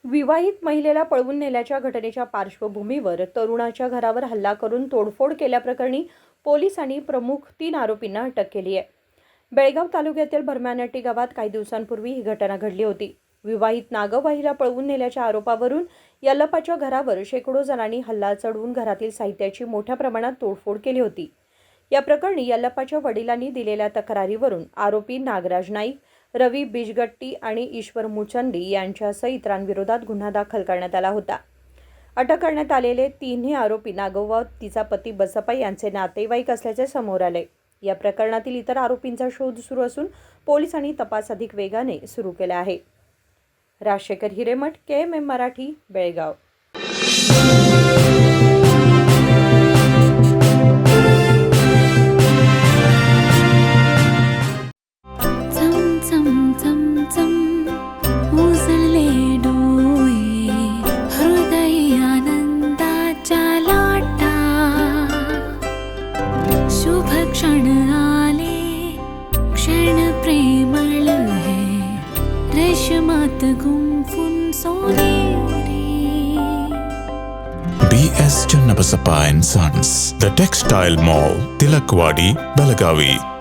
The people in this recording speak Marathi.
विवाहित महिलेला पळवून नेल्याच्या घटनेच्या पार्श्वभूमीवर तरुणाच्या घरावर हल्ला करून तोडफोड केल्याप्रकरणी पोलिसांनी प्रमुख 3 आरोपींना अटक केली आहे. बेळगाव तालुक्यातील भरमानट्टी गावात काही दिवसांपूर्वी ही घटना घडली होती. विवाहित नागवहिला पळवून नेल्याच्या आरोपावरून यल्लप्पाच्या घरावर शेकडो जणांनी हल्ला चढवून घरातील साहित्याची मोठ्या प्रमाणात तोडफोड केली होती. या प्रकरणी यल्लप्पाच्या वडिलांनी दिलेल्या तक्रारीवरून आरोपी नागराज नाईक, रवी बिजगट्टी आणि ईश्वर मुचंडी यांच्यासह इतरांविरोधात गुन्हा दाखल करण्यात आला होता. अटक करण्यात आलेले तिन्ही आरोपी नागव व तिचा पती बसप्पा यांचे नातेवाईक असल्याचे समोर आले. या प्रकरणातील इतर आरोपींचा शोध सुरू असून पोलिसांनी तपास अधिक वेगाने सुरू केला आहे. राजशेखर हिरेमठ, KMM मराठी, बेळगाव. शुभ क्षण आले, क्षण प्रेमळ है, रेशमात गुंफून सोनेरी. BS Channabasappa and Sons, The Textile Mall, Tilakvadi, Belagavi.